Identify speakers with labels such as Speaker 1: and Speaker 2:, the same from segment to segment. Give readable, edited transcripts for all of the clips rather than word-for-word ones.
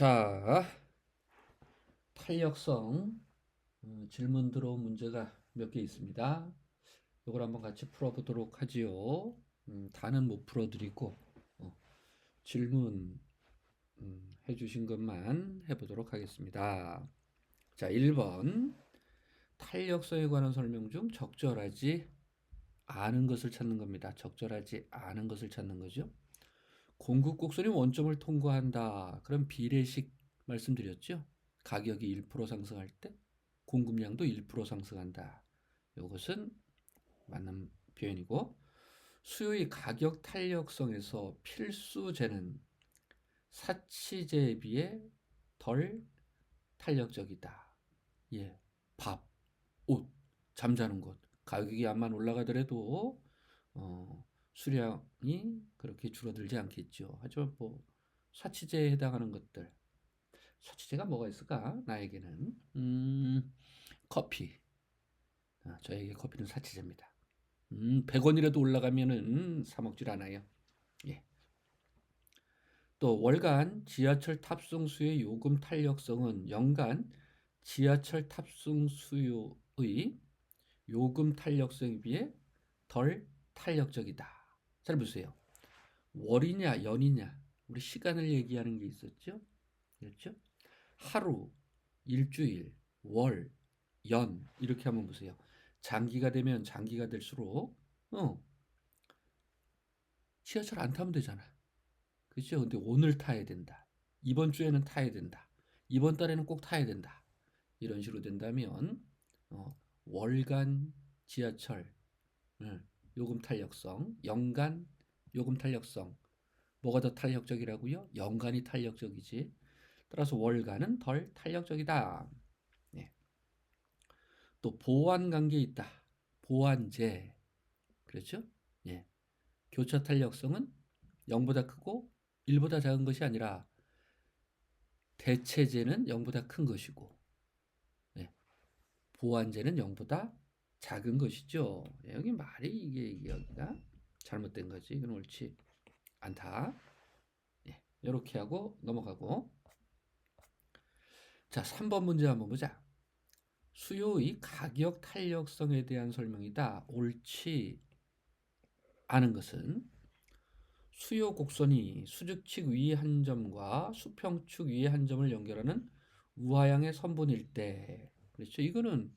Speaker 1: 자, 탄력성 질문 들어온 문제가 몇 개 있습니다. 이걸 한번 같이 풀어보도록 하지요. 다는 못 풀어드리고 질문 해주신 것만 해보도록 하겠습니다. 자, 1번 탄력성에 관한 설명 중 적절하지 않은 것을 찾는 겁니다. 적절하지 않은 것을 찾는 거죠. 공급곡선이 원점을 통과한다. 그럼 비례식 말씀드렸죠. 가격이 1% 상승할 때 공급량도 1% 상승한다. 이것은 맞는 표현이고, 수요의 가격 탄력성에서 필수제는 사치제에 비해 덜 탄력적이다. 예, 밥, 옷, 잠자는 곳. 가격이 암만 올라가더라도 수량이 그렇게 줄어들지 않겠죠. 하지만 뭐 사치제에 해당하는 것들, 사치제가 뭐가 있을까? 나에게는 커피. 저에게 커피는 사치제입니다. 100원이라도 올라가면은 사 먹질 않아요. 예. 또 월간 지하철 탑승 수요의 요금 탄력성은 연간 지하철 탑승 수요의 요금 탄력성에 비해 덜 탄력적이다. 잘 보세요. 월이냐 연이냐 우리 시간을 얘기하는 게 있었죠. 그렇죠? 하루, 일주일, 월, 연 이렇게 한번 보세요. 장기가 되면 장기가 될수록 지하철 안 타면 되잖아. 그렇죠? 근데 오늘 타야 된다. 이번 주에는 타야 된다. 이번 달에는 꼭 타야 된다. 이런 식으로 된다면 월간 지하철 요금 탄력성, 연간 요금 탄력성 뭐가 더 탄력적이라고요? 연간이 탄력적이지. 따라서 월간은 덜 탄력적이다. 예. 또 보완 관계에 있다. 보완제. 그렇죠? 예. 교차 탄력성은 0보다 크고 1보다 작은 것이 아니라 대체제는 0보다 큰 것이고 예. 보완제는 0보다 작은 것이죠. 예. 여기 말이 이게 여기가 잘못된 거지. 이건 옳지 않다. 예. 이렇게 하고 넘어가고 자, 3번 문제 한번 보자. 수요의 가격 탄력성에 대한 설명이다. 옳지 않은 것은 수요 곡선이 수직축 위의 한 점과 수평축 위의 한 점을 연결하는 우하향의 선분일 때. 그렇죠? 이거는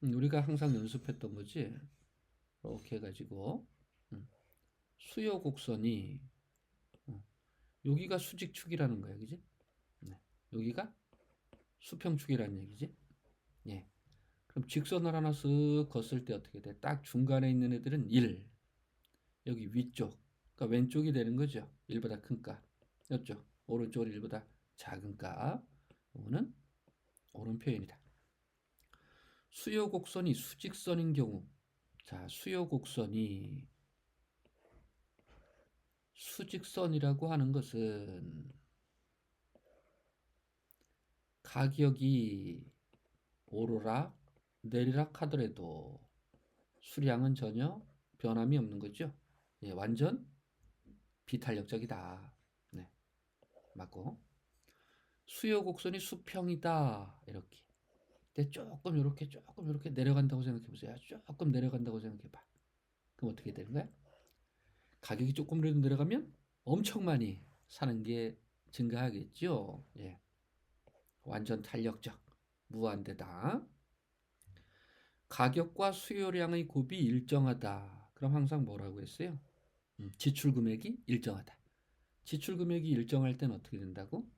Speaker 1: 우리가 항상 연습했던 거지. 이렇게 해가지고 수요 곡선이 여기가 수직축이라는 거야, 그지? 네. 여기가 수평축이라는 얘기지. 예. 그럼 직선을 하나 쓱 걷을 때 어떻게 돼? 딱 중간에 있는 애들은 1. 여기 위쪽. 그러니까 왼쪽이 되는 거죠. 1보다 큰 값. 이쪽. 오른쪽은 1보다 작은 값. 이거는 옳은 표현이다. 수요 곡선이 수직선인 경우. 자, 수요 곡선이 수직선이라고 하는 것은 가격이 오르락 내리락 하더라도 수량은 전혀 변함이 없는 거죠. 예, 완전 비탄력적이다. 네, 맞고. 수요 곡선이 수평이다. 이렇게. 근데 조금 이렇게 내려간다고 생각해 보세요. 조금 내려간다고 생각해 봐. 그럼 어떻게 되는 거야? 가격이 조금이라도 내려가면 엄청 많이 사는 게 증가하겠죠. 예. 완전 탄력적, 무한대다. 가격과 수요량의 곱이 일정하다. 그럼 항상 뭐라고 했어요? 지출 금액이 일정하다. 지출 금액이 일정할 땐 어떻게 된다고?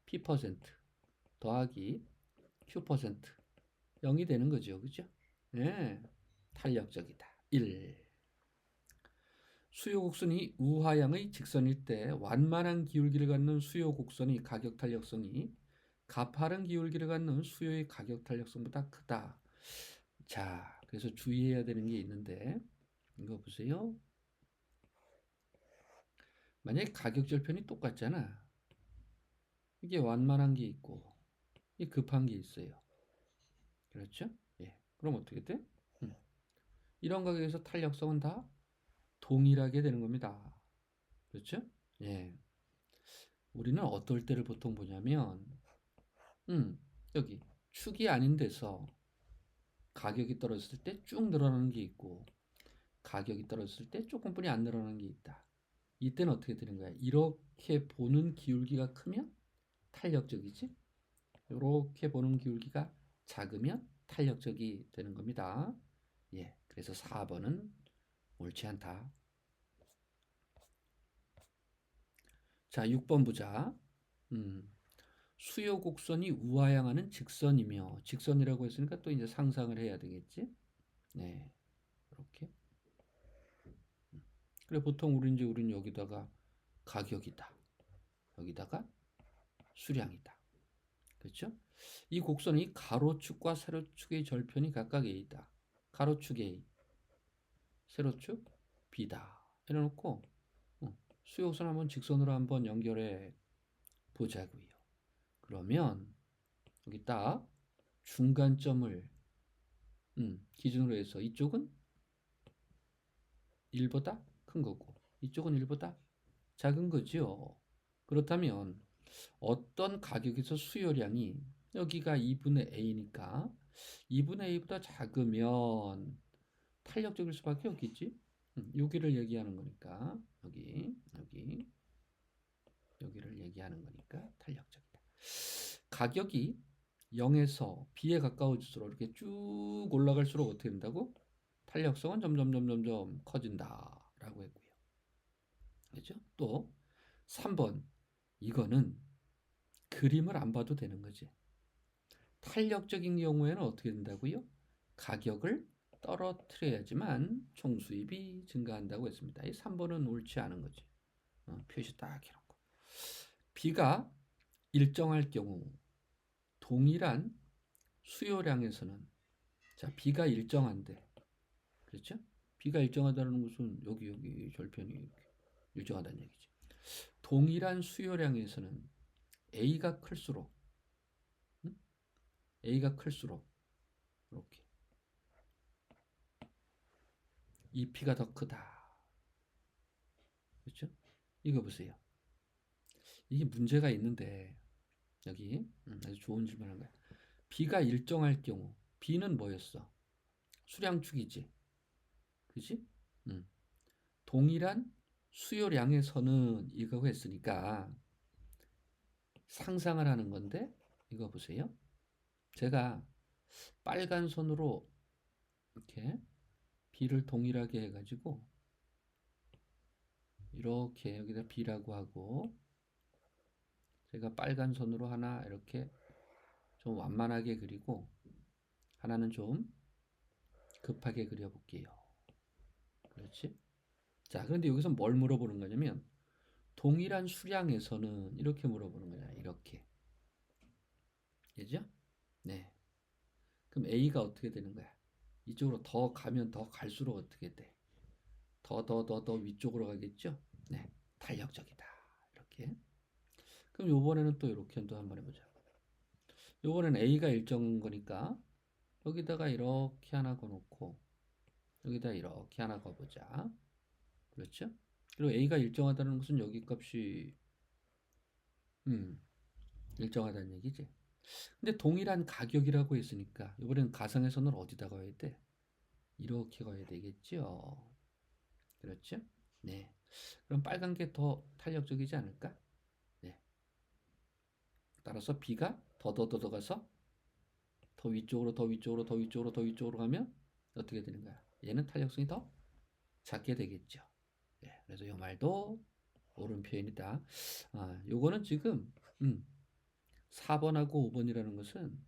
Speaker 1: P% 더하기 Q% 0이 되는 거죠. 그죠? 네. 탄력적이다. 1. 수요 곡선이 우하향의 직선일 때 완만한 기울기를 갖는 수요 곡선이 가격 탄력성이 가파른 기울기를 갖는 수요의 가격 탄력성보다 크다. 자, 그래서 주의해야 되는 게 있는데 이거 보세요. 만약에 가격 절편이 똑같잖아. 이게 완만한 게 있고 이 급한 게 있어요. 그렇죠? 예. 그럼 어떻게 돼? 이런 가격에서 탄력성은 다 동일하게 되는 겁니다. 그렇죠? 예. 우리는 어떨 때를 보통 보냐면, 여기 축이 아닌 데서 가격이 떨어졌을 때 쭉 늘어나는 게 있고, 가격이 떨어졌을 때 조금뿐이 안 늘어나는 게 있다. 이때는 어떻게 되는 거야? 이렇게 보는 기울기가 크면 탄력적이지? 이렇게 보는 기울기가 작으면 탄력적이 되는 겁니다. 예, 그래서 4번은 옳지 않다. 자, 6번 보자. 수요 곡선이 우하향하는 직선이며, 직선이라고 했으니까 또 이제 상상을 해야 되겠지? 네, 이렇게. 그래, 보통 우리는 여기다가 가격이다. 여기다가 수량이다. 그렇죠? 이 곡선이 가로축과 세로축의 절편이 각각 A다. 가로축 A, 세로축 B다. 이래놓고 수요선 한번 직선으로 한번 연결해 보자고요. 그러면 여기 딱 중간점을 기준으로 해서 이쪽은 1보다 큰 거고 이쪽은 1보다 작은 거죠. 그렇다면 어떤 가격에서 수요량이 여기가 2분의 A니까 2분의 A보다 작으면 탄력적일 수밖에 없겠지. 여기를 얘기하는 거니까 여기를 얘기하는 거니까 탄력적이다. 가격이 0에서 B에 가까워질수록 이렇게 쭉 올라갈수록 어떻게 된다고? 탄력성은 점점 커진다라고 했고요. 그렇죠? 또 3번 이거는 그림을 안 봐도 되는 거지. 탄력적인 경우에는 어떻게 된다고요? 가격을 떨어뜨려야지만 총수입이 증가한다고 했습니다. 이 3번은 옳지 않은 거지. 표시 딱 해놓고. B가 일정할 경우 동일한 수요량에서는 자 B가 일정한데 그렇죠? B가 일정하다는 것은 여기 절편이 일정하다는 얘기지. 동일한 수요량에서는 A가 클수록 A가 클수록 이렇게 이 P가 더 크다. 그렇죠? 이거 보세요. 이게 문제가 있는데 여기 아주 좋은 질문한 거야. B가 일정할 경우 B는 뭐였어? 수량축이지. 그지? 동일한 수요량에서는 이거 했으니까 상상을 하는 건데 이거 보세요. 제가 빨간 선으로 이렇게 B를 동일하게 해가지고 이렇게 여기다 B라고 하고 제가 빨간 선으로 하나 이렇게 좀 완만하게 그리고 하나는 좀 급하게 그려볼게요. 그렇지? 자, 그런데 여기서 뭘 물어보는 거냐면 동일한 수량에서는 이렇게 물어보는 거잖아요. 이렇게. 그죠? 네. 그럼 A가 어떻게 되는 거야? 이쪽으로 더 가면 더 갈수록 어떻게 돼? 더 위쪽으로 가겠죠? 네. 탄력적이다. 이렇게. 그럼 요번에는 또 이렇게 또 한번 해보자. 요번에는 A가 일정한 거니까 여기다가 이렇게 하나 거놓고 여기다 이렇게 하나 거보자. 그렇죠? 그리고 A가 일정하다는 것은 여기 값이 일정하다는 얘기지. 근데 동일한 가격이라고 했으니까 이번엔 가상의 선을 어디다 가야 돼? 이렇게 가야 되겠죠. 그렇죠? 네. 그럼 빨간 게 더 탄력적이지 않을까? 네. 따라서 B가 더 가서 더 위쪽으로 가면 어떻게 되는 거야? 얘는 탄력성이 더 작게 되겠죠. 네. 그래서 이 말도 옳은 표현이다. 요거는 지금 4번하고 5번이라는 것은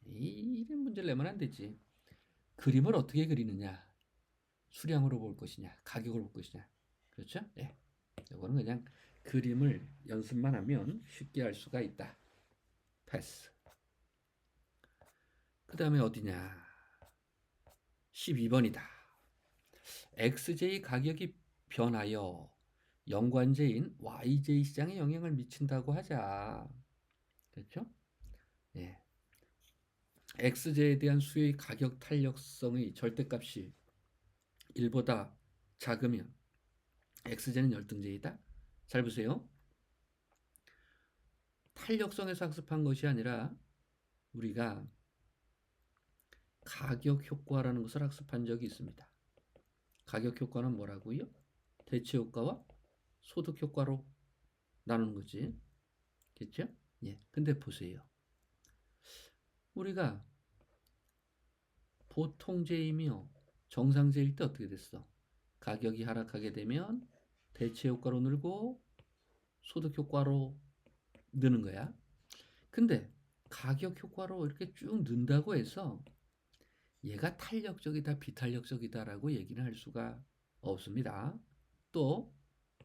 Speaker 1: 이런 문제를 내면 안 되지. 그림을 어떻게 그리느냐, 수량으로 볼 것이냐, 가격으로 볼 것이냐. 그렇죠? 예. 이거는 그냥 그림을 연습만 하면 쉽게 할 수가 있다. 패스. 그 다음에 어디냐? 12번이다. XJ 가격이 변하여 연관제인 YJ 시장에 영향을 미친다고 하자. 그렇죠? 예. XJ에 대한 수요의 가격 탄력성의 절대값이 1보다 작으면 XJ는 열등제이다. 잘 보세요. 탄력성에서 학습한 것이 아니라 우리가 가격 효과라는 것을 학습한 적이 있습니다. 가격 효과는 뭐라고요? 대체 효과와 소득 효과로 나누는 거지. 그렇죠? 예. 근데 보세요. 우리가 보통제이며 정상제일 때 어떻게 됐어? 가격이 하락하게 되면 대체 효과로 늘고 소득 효과로 느는 거야. 근데 가격 효과로 이렇게 쭉 는다고 해서 얘가 탄력적이다, 비탄력적이다라고 얘기는 할 수가 없습니다. 또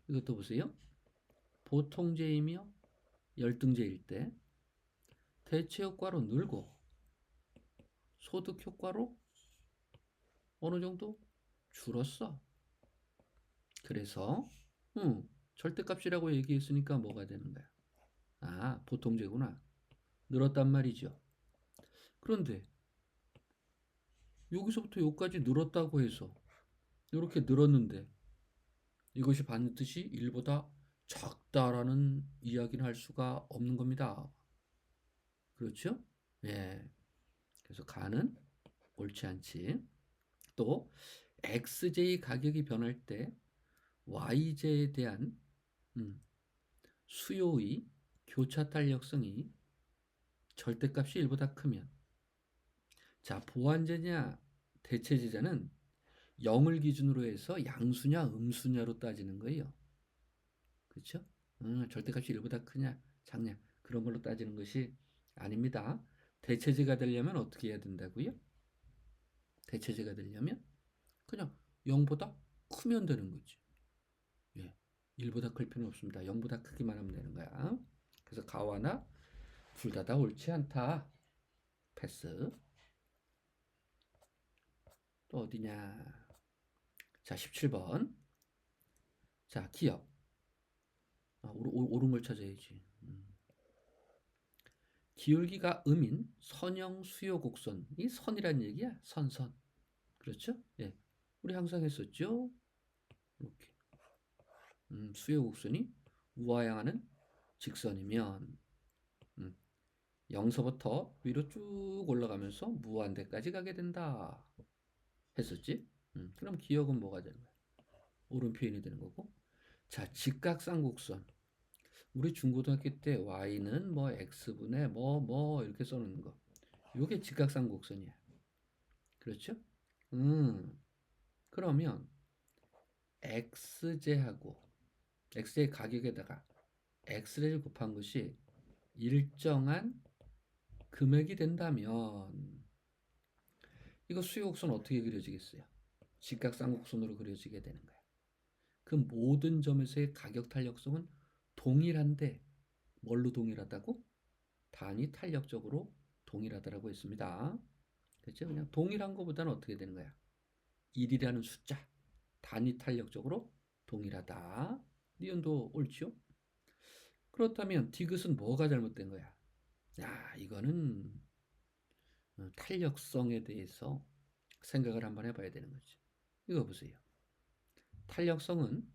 Speaker 1: 이것도 보세요. 보통제이며 열등제일 때 대체 효과로 늘고 소득 효과로 어느 정도 줄었어. 그래서 절대값이라고 얘기했으니까 뭐가 되는 거야? 아, 보통제구나. 늘었단 말이죠. 그런데 여기서부터 여기까지 늘었다고 해서 이렇게 늘었는데 이것이 반드시 1보다 작다라는 이야기는 할 수가 없는 겁니다. 그렇죠? 예. 그래서 가는 옳지 않지. 또 XJ 가격이 변할 때 YJ에 대한 수요의 교차 탄력성이 절대값이 1보다 크면 자, 보완제냐 대체제자는 0을 기준으로 해서 양수냐 음수냐로 따지는 거예요. 그렇죠? 절대값이 1보다 크냐 작냐 그런 걸로 따지는 것이 아닙니다. 대체제가 되려면 어떻게 해야 된다고요? 대체제가 되려면 그냥 0보다 크면 되는 거지. 예, 1보다 클 필요는 없습니다. 0보다 크기만 하면 되는 거야. 그래서 가와나 둘 다 옳지 않다. 패스. 또 어디냐? 자, 17번. 자, 기억. 옳은 걸 찾아야지. 기울기가 음인 선형 수요 곡선. 이 선이란 얘기야. 선. 그렇죠? 예. 우리 항상 했었죠? 이렇게. 수요 곡선이 우하향하는 직선이면 0서부터 위로 쭉 올라가면서 무한대까지 가게 된다. 했었지? 그럼 기억은 뭐가 되는 거야? 옳은 표현이 되는 거고. 자, 직각쌍곡선. 우리 중고등학교 때 y는 뭐 x분의 뭐 이렇게 써놓는 거. 요게 직각쌍곡선이야. 그렇죠? 그러면 x제하고 x의 가격에다가 x를 곱한 것이 일정한 금액이 된다면 이거 수요곡선 어떻게 그려지겠어요? 직각쌍곡선으로 그려지게 되는 거야. 그 모든 점에서의 가격 탄력성은 동일한데 뭘로 동일하다고? 단위 탄력적으로 동일하다라고 했습니다. 그렇죠? 그냥 동일한 것보다는 어떻게 되는 거야? 1이라는 숫자 단위 탄력적으로 동일하다. 니은도 옳죠? 그렇다면 디귿은 뭐가 잘못된 거야? 야, 이거는 탄력성에 대해서 생각을 한번 해봐야 되는 거지. 이거 보세요. 탄력성은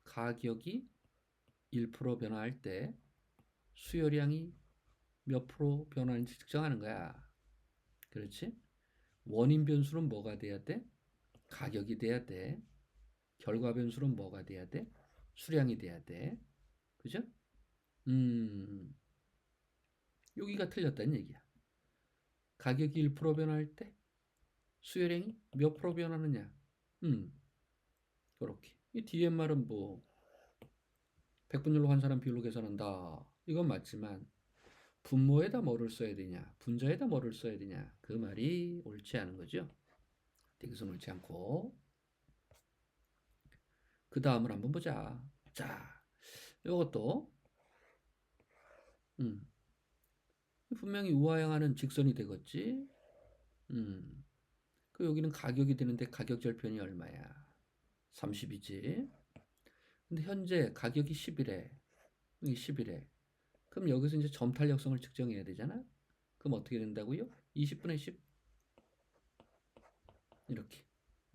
Speaker 1: 가격이 1% 변화할 때 수요량이 몇 프로 변화하는지 측정하는 거야. 그렇지? 원인 변수는 뭐가 돼야 돼? 가격이 돼야 돼. 결과 변수는 뭐가 돼야 돼? 수량이 돼야 돼. 그죠? 여기가 틀렸다는 얘기야. 가격이 1% 변화할 때 수요량이 몇 프로 변하느냐? 그렇게. 이 뒤에 말은 뭐 백분율로 환산한 비율로 계산한다. 이건 맞지만 분모에다 뭐를 써야 되냐? 분자에다 뭐를 써야 되냐? 그 말이 옳지 않은 거죠. 디귿은 옳지 않고. 그 다음을 한번 보자. 자, 이것도 분명히 우하향하는 직선이 되겠지. 그 여기는 가격이 되는데 가격 절편이 얼마야? 30이지. 근데 현재 가격이 10이래. 여기 10이래. 그럼 여기서 이제 점 탄력성을 측정해야 되잖아. 그럼 어떻게 된다고요? 20분의 10 이렇게.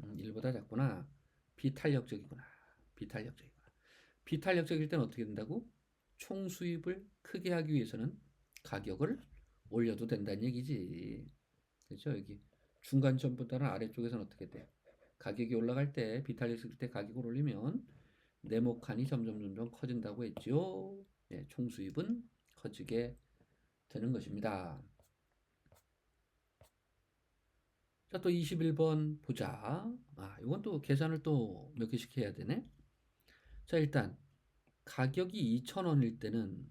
Speaker 1: 1보다 작구나. 비탄력적이구나. 비탄력적일 때는 어떻게 된다고? 총 수입을 크게 하기 위해서는 가격을 올려도 된다는 얘기지. 그렇죠? 여기 중간점보다는 아래쪽에서는 어떻게 돼? 가격이 올라갈 때, 비탈이 있을 때 가격을 올리면 네모칸이 점점 커진다고 했죠. 네, 총 수입은 커지게 되는 것입니다. 자, 또 21번 보자. 이건 또 계산을 또 몇 개씩 해야 되네. 자, 일단 가격이 2,000원일 때는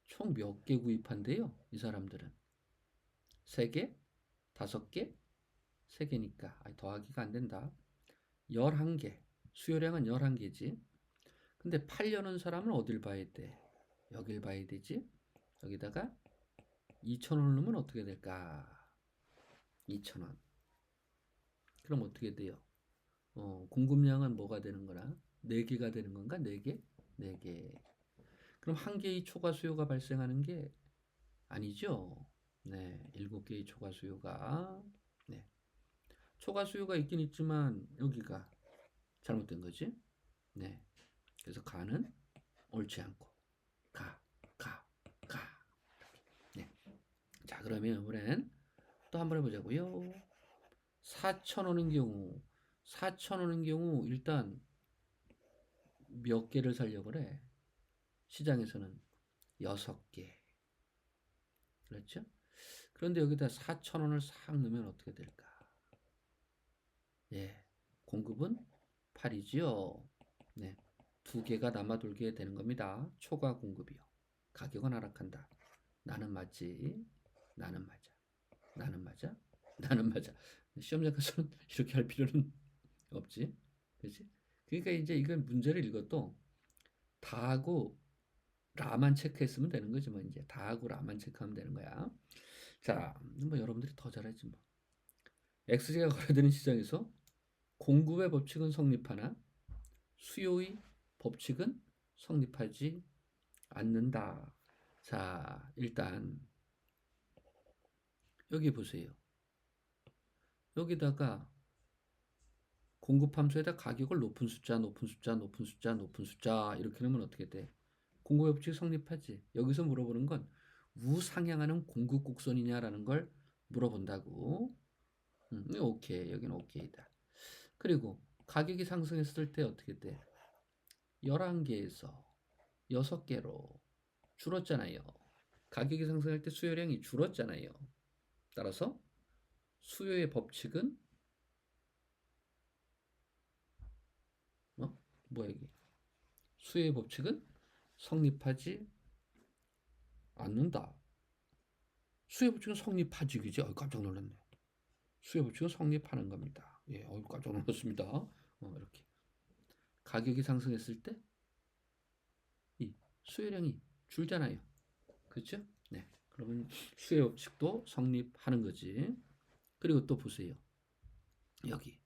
Speaker 1: 총 몇 개 구입한대요? 이 사람들은 3개? 5개? 3개니까 더하기가 안 된다. 11개. 수요량은 11개지. 근데 팔려는 사람은 어딜 봐야 돼? 여길 봐야 되지. 여기다가 2,000원을 넣으면 어떻게 될까? 2,000원. 그럼 어떻게 돼요? 공급량은 뭐가 되는 거나? 4개가 되는 건가? 4개? 4개. 그럼 한 개의 초과 수요가 발생하는 게 아니죠. 네, 7개의 초과 수요가. 네. 초과 수요가 있긴 있지만 여기가 잘못된 거지. 네. 그래서 가는 옳지 않고 가. 네. 자, 그러면 이번엔 또 한번 해보자고요. 4,000원인 경우 일단 몇 개를 살려고 그래? 시장에서는 6개. 그렇죠? 그런데 여기다 4,000원을 싹 넣으면 어떻게 될까? 예. 공급은 8이지요. 네. 2개가 남아돌게 되는 겁니다. 초과 공급이요. 가격은 하락한다. 나는 맞지. 나는 맞아. 나는 맞아. 나는 맞아. 시험장 가서는 이렇게 할 필요는 없지. 그렇지? 그러니까 이제 이건 문제를 읽어도 다하고 라만 체크했으면 되는 거지 뭐 이제 다하고 라만 체크하면 되는 거야. 자, 뭐 여러분들이 더 잘하지 뭐. XG가 거래되는 시장에서 공급의 법칙은 성립하나 수요의 법칙은 성립하지 않는다. 자, 일단 여기 보세요. 여기다가 공급 함수에다 가격을 높은 숫자 이렇게 넣으면 어떻게 돼? 공급의 법칙이 성립하지. 여기서 물어보는 건 우상향하는 공급 곡선이냐라는 걸 물어본다고. 오케이. 여기는 오케이다. 그리고 가격이 상승했을 때 어떻게 돼? 11개에서 6개로 줄었잖아요. 가격이 상승할 때 수요량이 줄었잖아요. 따라서 수요의 법칙은 뭐야 이게? 수요의 법칙은 성립하지 않는다. 수요의 법칙은 성립하지, 그지? 깜짝 놀랐네. 수요의 법칙은 성립하는 겁니다. 예, 깜짝 놀랐습니다. 이렇게 가격이 상승했을 때 이 수요량이 줄잖아요. 그렇죠? 네. 그러면 수요 법칙도 성립하는 거지. 그리고 또 보세요. 여기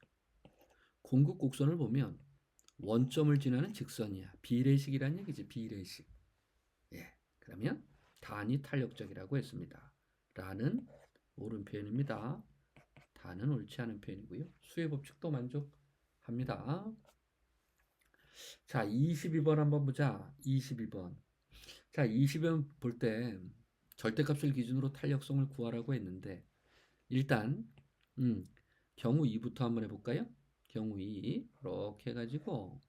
Speaker 1: 공급 곡선을 보면 원점을 지나는 직선이야. 비례식이란 얘기지. 비례식. 예. 그러면 단이 탄력적이라고 했습니다. 라는 옳은 표현입니다. 단은 옳지 않은 표현이고요. 수요 법칙도 만족합니다. 자, 22번 한번 보자. 22번. 자, 22번 볼 때 절대값을 기준으로 탄력성을 구하라고 했는데 일단 경우 2부터 한번 해볼까요? 경우 2 이렇게 해가지고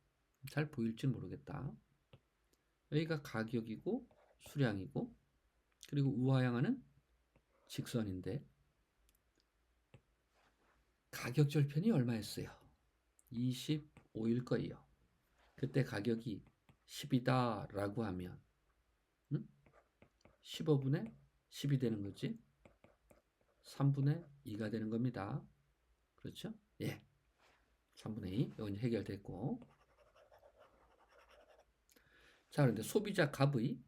Speaker 1: 잘 보일지 모르겠다. 여기가 가격이고 수량이고 그리고 우하향하는 직선인데 가격 절편이 얼마였어요? 25일 거예요. 그때 가격이 10이다 라고 하면 15분의 10이 되는 거지. 3분의 2가 되는 겁니다. 그렇죠? 예. 3분의 2. 이건 해결됐고. 자, 그런데 소비자 값의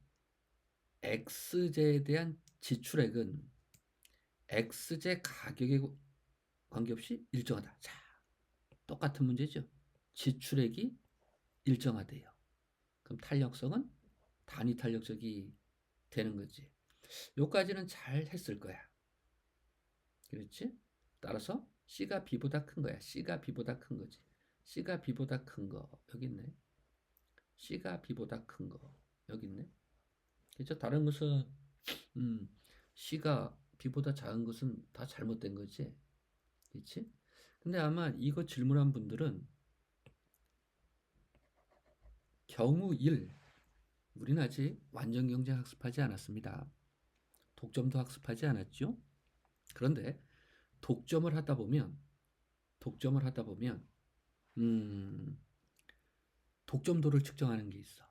Speaker 1: X제에 대한 지출액은 X제 가격에 관계없이 일정하다. 자, 똑같은 문제죠. 지출액이 일정하대요. 그럼 탄력성은 단위 탄력적이 되는 거지. 요까지는 잘 했을 거야. 그렇지? 따라서 C가 B보다 큰 거야. C가 B보다 큰 거지. C가 B보다 큰 거 여기 있네. C가 B보다 큰 거 여기 있네. 그죠? 다른 것은 C가 B보다 작은 것은 다 잘못된 거지. 그렇지? 근데 아마 이거 질문한 분들은 경우 1, 우리는 아직 완전 경제 학습하지 않았습니다. 독점도 학습하지 않았죠. 그런데 독점을 하다 보면 음, 독점도를 측정하는 게 있어.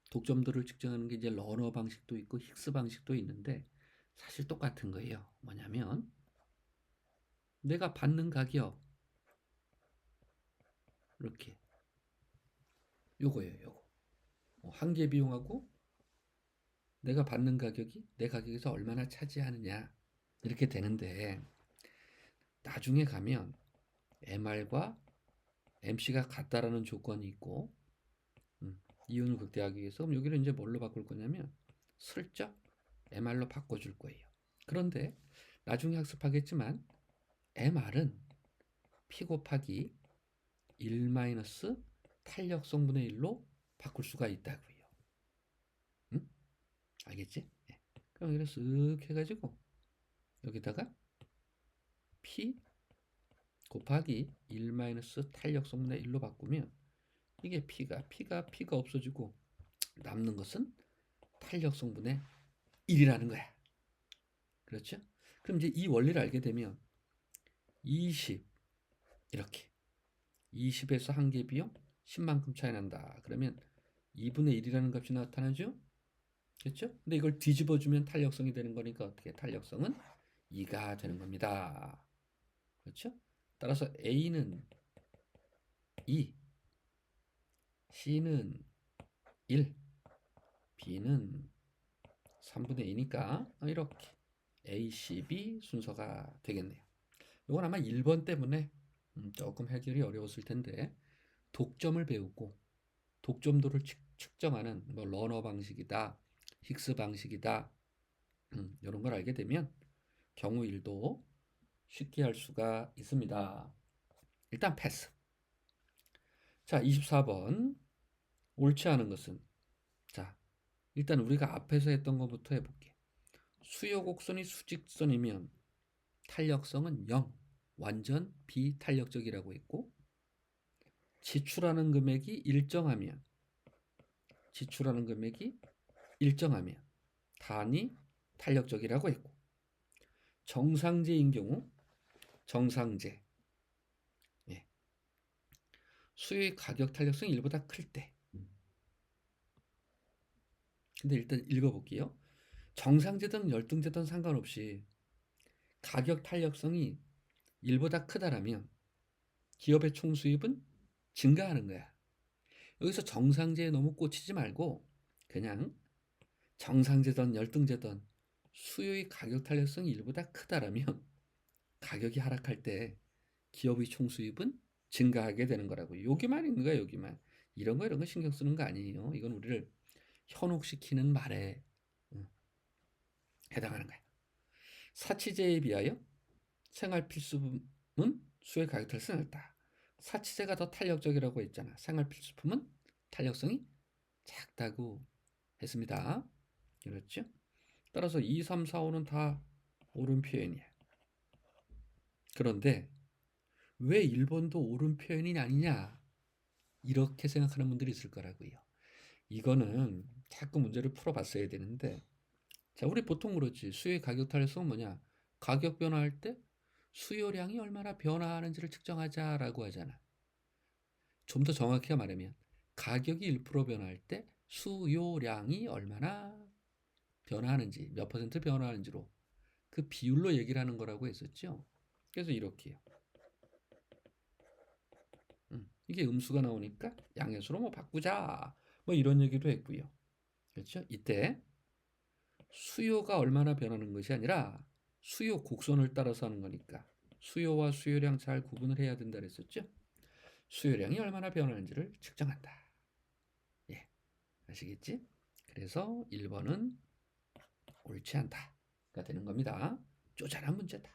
Speaker 1: 독점도를 측정하는 게 이제 러너 방식도 있고 힉스 방식도 있는데 사실 똑같은 거예요. 뭐냐면 내가 받는 가격 이렇게 요거예요. 요거. 한계 비용하고 내가 받는 가격이 내 가격에서 얼마나 차지하느냐 이렇게 되는데 나중에 가면 MR과 MC가 같다라는 조건이 있고 이윤을 극대화하기 위해서 그럼 여기를 이제 뭘로 바꿀 거냐면 슬쩍 MR로 바꿔줄 거예요. 그런데 나중에 학습하겠지만 MR은 P 곱하기 1 마이너스 탄력성분의 1로 바꿀 수가 있다고요. 응? 알겠지? 네. 그럼 이렇게 쓱 해가지고 여기다가 P 곱하기 1 마이너스 탄력성분의 1로 바꾸면 이게 P가 없어지고 남는 것은 탄력성분의 1이라는 거야. 그렇죠? 그럼 이제 이 원리를 알게 되면 20 이렇게 20에서 한계 비용 10만큼 차이 난다. 그러면 2분의 1이라는 값이 나타나죠? 그렇죠? 근데 이걸 뒤집어주면 탄력성이 되는 거니까 어떻게 탄력성은 2가 되는 겁니다. 그렇죠? 따라서 A는 2, C는 1, B는 3분의 2니까 이렇게 A, C, B 순서가 되겠네요. 이건 아마 1번 때문에 조금 해결이 어려웠을 텐데 독점을 배우고 독점도를 측정하는 뭐 러너 방식이다, 힉스 방식이다 이런 걸 알게 되면 경우 1도 쉽게 할 수가 있습니다. 일단 패스. 자, 24번 옳지 않은 것은 자, 일단 우리가 앞에서 했던 것부터 해볼게. 수요 곡선이 수직선이면 탄력성은 0, 완전 비탄력적이라고 했고 지출하는 금액이 일정하면 단위 탄력적이라고 했고 정상제인 경우 정상제 예. 수요의 가격 탄력성이 1보다 클 때 근데 일단 읽어볼게요. 정상제든 열등제든 상관없이 가격 탄력성이 1보다 크다라면 기업의 총수입은 증가하는 거야. 여기서 정상제에 너무 꽂히지 말고 그냥 정상제든 열등제든 수요의 가격 탄력성이 1보다 크다라면 가격이 하락할 때 기업의 총수입은 증가하게 되는 거라고. 여기만 있는 거야, 여기만. 이런 거 신경 쓰는 거 아니에요. 이건 우리를 현혹시키는 말에 해당하는 거야. 사치제에 비하여 생활필수품은 수요의 가격 탄력성이 넓다. 사치제가 더 탄력적이라고 했잖아. 생활필수품은 탄력성이 작다고 했습니다. 그렇죠? 따라서 2, 3, 4, 5는 다 옳은 표현이야. 그런데 왜 1번도 옳은 표현이 아니냐? 이렇게 생각하는 분들이 있을 거라고요. 이거는 자꾸 문제를 풀어봤어야 되는데 자, 우리 보통 그렇지. 수요의 가격 탄력성은 뭐냐? 가격 변화할 때 수요량이 얼마나 변화하는지를 측정하자라고 하잖아. 좀 더 정확히 말하면 가격이 1% 변화할 때 수요량이 얼마나 변화하는지, 몇 퍼센트 변화하는지로 그 비율로 얘기를 하는 거라고 했었죠. 그래서 이렇게요. 이게 음수가 나오니까 양의수로 뭐 바꾸자. 뭐 이런 얘기도 했고요. 그렇죠? 이때 수요가 얼마나 변하는 것이 아니라 수요 곡선을 따라서 하는 거니까 수요와 수요량 잘 구분을 해야 된다 그랬었죠. 수요량이 얼마나 변하는지를 측정한다. 예, 아시겠지? 그래서 1번은 옳지 않다가 되는 겁니다. 쪼잔한 문제다.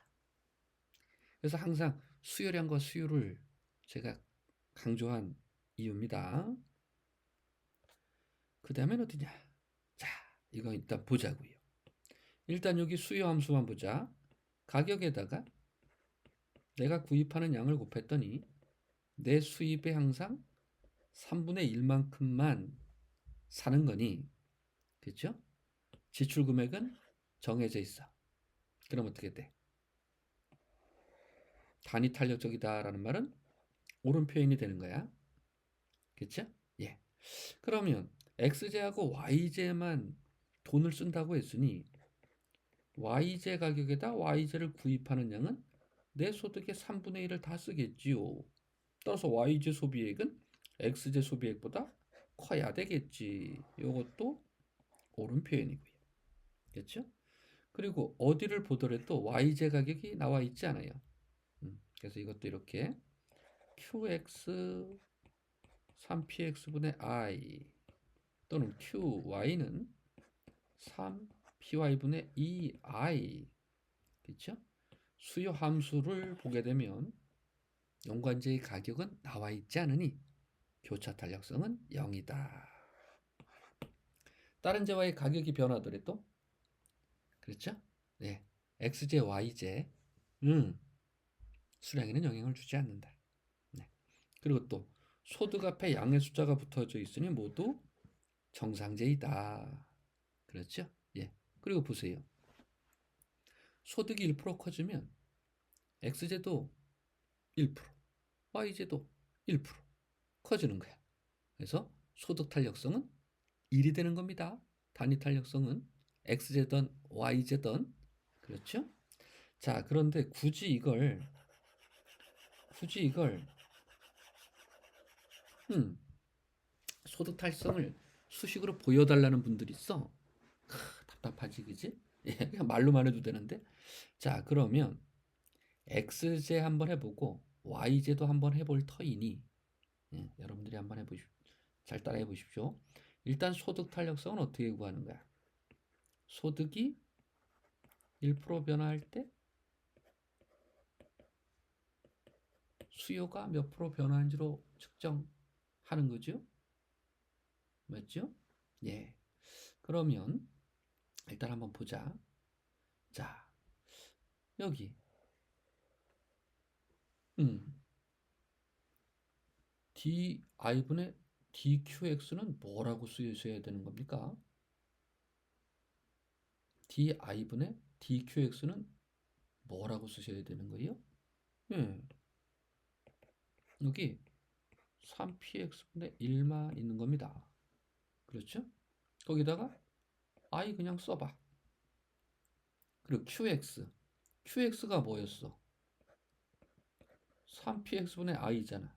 Speaker 1: 그래서 항상 수요량과 수요를 제가 강조한 이유입니다. 그 다음엔 어디냐? 자, 이거 일단 보자고요. 일단 여기 수요 함수만 보자. 가격에다가 내가 구입하는 양을 곱했더니 내 수입에 항상 3분의 1만큼만 사는 거니, 그렇죠? 지출 금액은 정해져 있어. 그럼 어떻게 돼? 단위 탄력적이다라는 말은 옳은 표현이 되는 거야. 그렇죠? 예. 그러면 XJ하고 YJ만 돈을 쓴다고 했으니 YJ 가격에다 YJ를 구입하는 양은 내 소득의 3분의 1을 다 쓰겠지요. 따라서 YJ 소비액은 XJ 소비액보다 커야 되겠지. 이것도 옳은 표현이고요. 그렇죠? 그리고 어디를 보더라도 YJ 가격이 나와 있지 않아요. 그래서 이것도 이렇게 QX 3PX분의 I 또는 QY는 3PY분의 2I. 그렇죠? 수요 함수를 보게 되면 연관제의 가격은 나와 있지 않으니 교차 탄력성은 0이다. 다른 제와의 가격이 변하더라도, 그렇죠? 네, XJ, YJ 수량에는 영향을 주지 않는다. 네. 그리고 또 소득 앞에 양의 숫자가 붙어져 있으니 모두 정상제이다. 그렇죠? 예. 그리고 보세요. 소득이 1% 커지면 XJ도 1%, YJ도 1% 커지는 거야. 그래서 소득 탄력성은 1이 되는 겁니다. 단위 탄력성은 XJ든 YJ든. 그렇죠? 자, 그런데 굳이 이걸 소득 탄력성을 수식으로 보여달라는 분들이 있어. 답답하지, 그지? 예, 그냥 말로만 해도 되는데. 자, 그러면 XJ 한번 해보고 YJ도 한번 해볼 터이니, 여러분들이 한번 해보십시오. 잘 따라해 보십시오. 일단 소득 탄력성은 어떻게 구하는 거야? 소득이 1% 변화할 때 수요가 몇 프로 변화한지로 측정하는 거죠. 맞죠? 예. 그러면 일단 한번 보자. 자, 여기 DI분의 DQX는 뭐라고 쓰여야 되는 겁니까? DI분의 DQX는 뭐라고 쓰셔야 되는 거예요? 예. 여기 3px분의 1만 있는 겁니다. 그렇죠? 거기다가 i 그냥 써봐. 그리고 qx가 뭐였어? 3px분의 i잖아.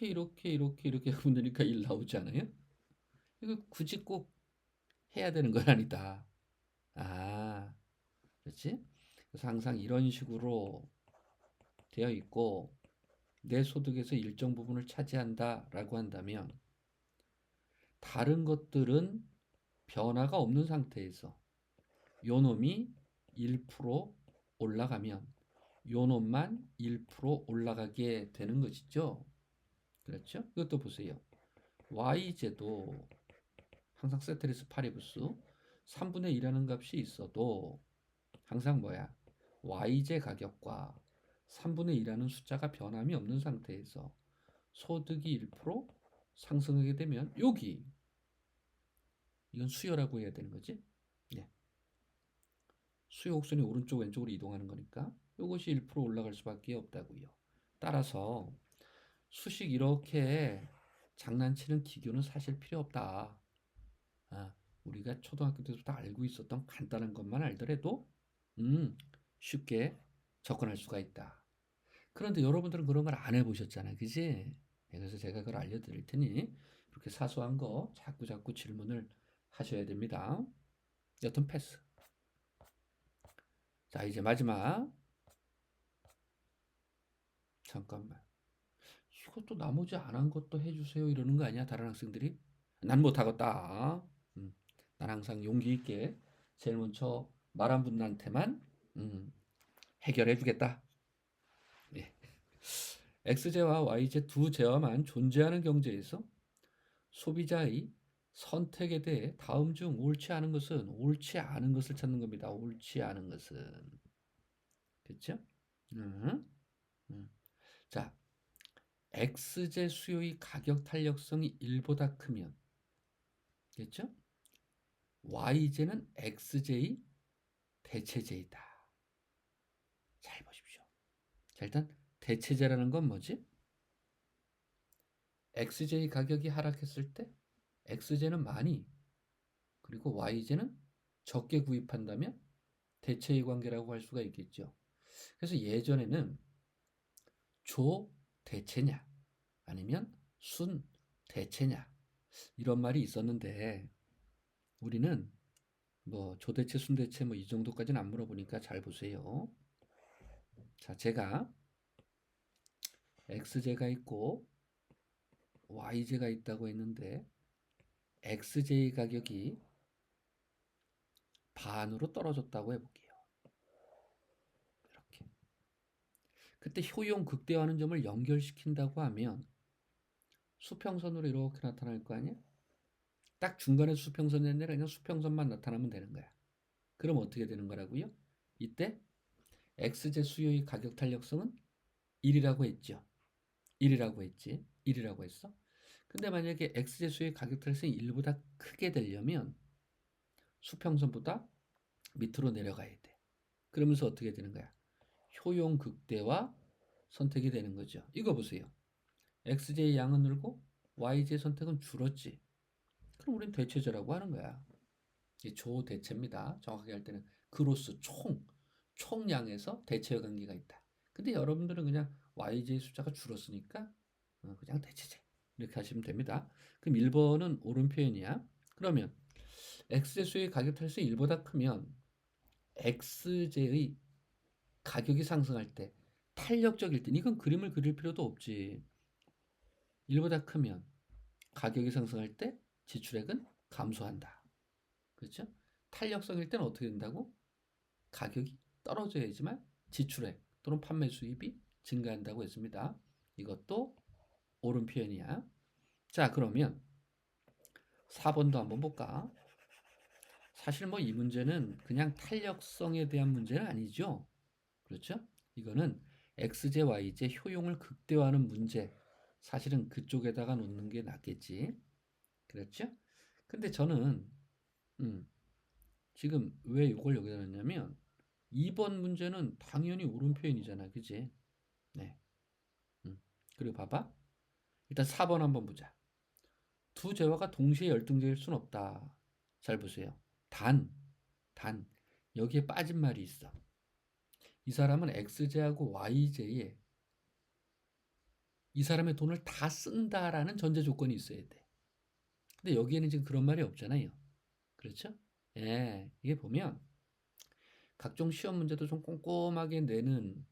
Speaker 1: 이렇게 하면 되니까 1 나오지 않아요? 이거 굳이 꼭 해야 되는 건 아니다. 아, 그렇지? 그래서 항상 이런 식으로 되어 있고 내 소득에서 일정 부분을 차지한다라고 한다면 다른 것들은 변화가 없는 상태에서 요 놈이 1% 올라가면 요 놈만 1% 올라가게 되는 것이죠. 그렇죠? 이것도 보세요. y제도 항상 세테리스 파리부스 3분의 2라는 값이 있어도 항상 뭐야? y제 가격과 3분의 2라는 숫자가 변함이 없는 상태에서 소득이 1% 상승하게 되면 여기 이건 수요라고 해야 되는 거지. 네. 수요 곡선이 오른쪽 왼쪽으로 이동하는 거니까 이것이 1% 올라갈 수밖에 없다고요. 따라서 수식 이렇게 장난치는 기교는 사실 필요 없다. 우리가 초등학교 때부터 알고 있었던 간단한 것만 알더라도 쉽게 접근할 수가 있다. 그런데 여러분들은 그런 걸 안 해보셨잖아요. 그지? 네, 그래서 제가 그걸 알려드릴 테니 이렇게 사소한 거 자꾸 질문을 하셔야 됩니다. 여튼 패스. 자, 이제 마지막. 잠깐만. 이것도 나머지 안 한 것도 해주세요. 이러는 거 아니야? 다른 학생들이? 난 못하겠다. 난 항상 용기 있게 제일 먼저 말한 분한테만 해결해 주겠다. 예. XJ와 YJ 두 제어만 존재하는 경제에서 소비자의 선택에 대해 다음 중 옳지 않은 것을 찾는 겁니다. 옳지 않은 것은. 됐죠? 음, 음. 자, X제 수요의 가격 탄력성이 1보다 크면, 됐죠? Y제는 X제의 대체제이다. 잘 보십시오. 자, 일단 대체제라는 건 뭐지? XJ 가격이 하락했을 때 XJ는 많이, 그리고 YJ는 적게 구입한다면 대체의 관계라고 할 수가 있겠죠. 그래서 예전에는 조 대체냐 아니면 순 대체냐 이런 말이 있었는데, 우리는 뭐 조대체 순대체 뭐 이 정도까지는 안 물어보니까 잘 보세요. 자, 제가 XJ가 있고 YJ가 있다고 했는데 XJ 가격이 반으로 떨어졌다고 해볼게요. 이렇게. 그때 효용 극대화하는 점을 연결시킨다고 하면 수평선으로 이렇게 나타날 거 아니야? 딱 중간에 수평선이 아니라 그냥 수평선만 나타나면 되는 거야. 그럼 어떻게 되는 거라고요? 이때 X제 수요의 가격 탄력성은 1이라고 했죠. 1이라고 했지. 1이라고 했어. 근데 만약에 X제 수요의 가격 탄력성이 1보다 크게 되려면 수평선보다 밑으로 내려가야 돼. 그러면서 어떻게 되는 거야? 효용 극대화 선택이 되는 거죠. 이거 보세요. XJ 양은 늘고 YJ 선택은 줄었지. 그럼 우린 대체제라고 하는 거야. 이게 조대체입니다. 정확하게 할 때는 그로스 총량에서 대체의 관계가 있다. 근데 여러분들은 그냥 YJ 숫자가 줄었으니까 그냥 대체제 이렇게 하시면 됩니다. 그럼 1번은 옳은 표현이야. 그러면 X제 수의 가격 탈수이 1보다 크면 X제의 가격이 상승할 때 탄력적일 때, 이건 그림을 그릴 필요도 없지. 1보다 크면 가격이 상승할 때 지출액은 감소한다. 그렇죠? 탄력성일 때는 어떻게 된다고? 가격이 떨어져야지만 지출액 또는 판매 수입이 증가한다고 했습니다. 이것도 옳은 표현이야. 자, 그러면 4번도 한번 볼까? 사실 뭐 이 문제는 그냥 탄력성에 대한 문제는 아니죠. 그렇죠? 이거는 XJ, YJ 효용을 극대화하는 문제. 사실은 그쪽에다가 놓는 게 낫겠지. 그렇죠? 근데 저는 음, 지금 왜 이걸 여기다 놨냐면 2번 문제는 당연히 옳은 표현이잖아. 그지? 네. 음. 그리고 봐봐. 일단 4번 한번 보자. 두 재화가 동시에 열등제일 순 없다. 잘 보세요. 단, 단, 여기에 빠진 말이 있어. 이 사람은 X제하고 Y제에 이 사람의 돈을 다 쓴다라는 전제 조건이 있어야 돼. 근데 여기에는 지금 그런 말이 없잖아요. 그렇죠? 예, 이게 보면 각종 시험 문제도 좀 꼼꼼하게 내는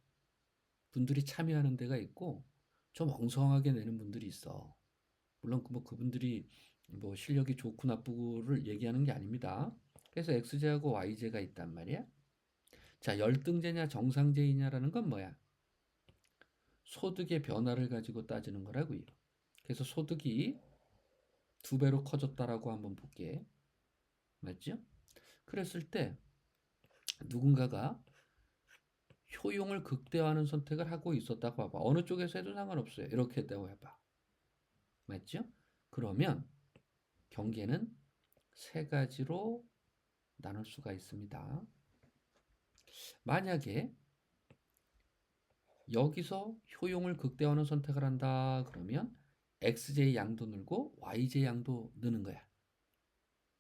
Speaker 1: 분들이 참여하는 데가 있고 좀 엉성하게 내는 분들이 있어. 물론 뭐 그분들이 뭐 실력이 좋고 나쁘고를 얘기하는 게 아닙니다. 그래서 X제하고 Y제가 있단 말이야. 자, 열등제냐 정상제이냐라는 건 뭐야? 소득의 변화를 가지고 따지는 거라고요. 그래서 소득이 2배로 커졌다라고 한번 볼게. 맞죠? 그랬을 때 누군가가 효용을 극대화하는 선택을 하고 있었다고 봐봐. 어느 쪽에서 해도 상관없어요. 이렇게 했다고 해봐. 맞죠? 그러면 경계는 세 가지로 나눌 수가 있습니다. 만약에 여기서 효용을 극대화하는 선택을 한다 그러면 XJ 양도 늘고 YJ 양도 느는 거야.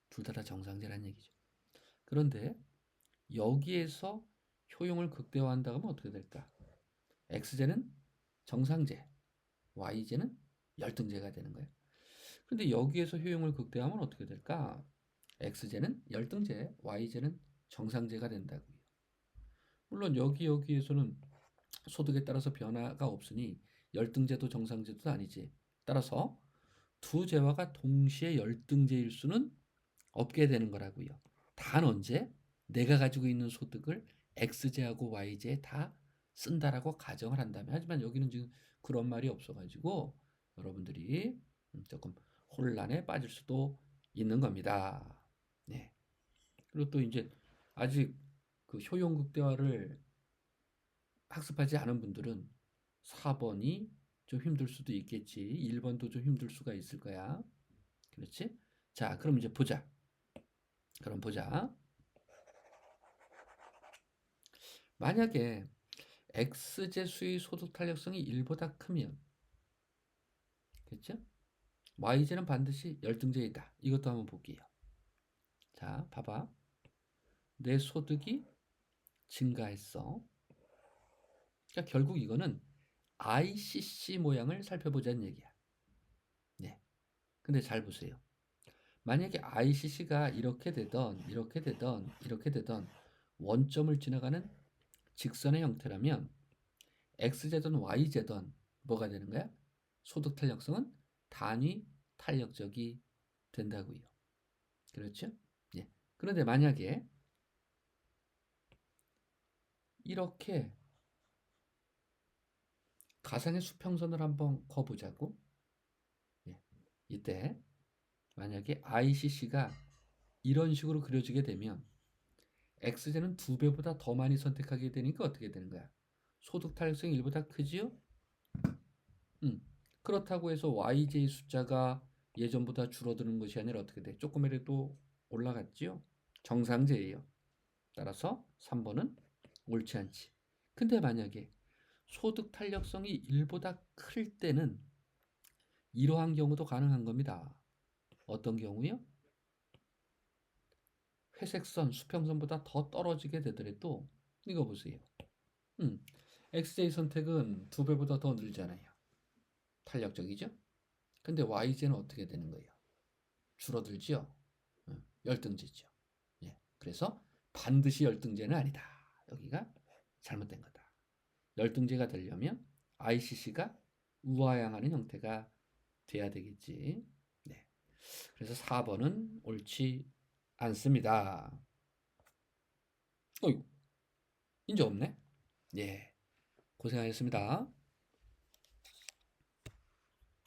Speaker 1: 둘 다 정상제라는 얘기죠. 그런데 여기에서 효용을 극대화한다 그러면 어떻게 될까? X제는 정상제, Y제는 열등제가 되는 거예요. 근데 여기에서 효용을 극대화하면 어떻게 될까? X제는 열등제, Y제는 정상제가 된다고요. 물론 여기에서는 소득에 따라서 변화가 없으니 열등제도 정상제도 아니지. 따라서 두 재화가 동시에 열등제일 수는 없게 되는 거라고요. 단 언제? 내가 가지고 있는 소득을 X제하고 Y제에 다 쓴다라고 가정을 한다면. 하지만 여기는 지금 그런 말이 없어가지고 여러분들이 조금 혼란에 빠질 수도 있는 겁니다. 네. 그리고 또 이제 아직 그 효용 극대화를 학습하지 않은 분들은 4번이 좀 힘들 수도 있겠지. 1번도 좀 힘들 수가 있을 거야. 그렇지? 자, 그럼 이제 보자. 그럼 보자. 만약에 x제수의 소득 탄력성이 1보다 크면, 그렇죠? y제는 반드시 열등제이다. 이것도 한번 볼게요. 자, 봐봐. 내 소득이 증가했어. 그러니까 결국 이거는 ICC 모양을 살펴보자는 얘기야. 네. 근데 잘 보세요. 만약에 ICC가 이렇게 되던 원점을 지나가는 직선의 형태라면 X제든 Y제든 뭐가 되는 거야? 소득 탄력성은 단위 탄력적이 된다고요. 그렇죠? 예. 그런데 만약에 이렇게 가상의 수평선을 한번 그어보자고. 예. 이때 만약에 ICC가 이런 식으로 그려지게 되면 X제는 2배보다 더 많이 선택하게 되니까 어떻게 되는 거야? 소득 탄력성이 1보다 크지요? 그렇다고 해서 YJ 숫자가 예전보다 줄어드는 것이 아니라 어떻게 돼? 조금이라도 올라갔지요? 정상제예요. 따라서 3번은 옳지 않지. 근데 만약에 소득 탄력성이 1보다 클 때는 이러한 경우도 가능한 겁니다. 어떤 경우요? 회색선, 수평선보다 더 떨어지게 되더라도 이거 보세요. XJ 선택은 2배보다 더 늘잖아요. 탄력적이죠? 근데 YJ는 어떻게 되는 거예요? 줄어들죠? 열등제죠. 예. 그래서 반드시 열등제는 아니다. 여기가 잘못된 거다. 열등제가 되려면 ICC가 우하향하는 형태가 돼야 되겠지. 네. 그래서 4번은 옳지 않습니다. 어이구, 이제 없네? 예. 고생하셨습니다.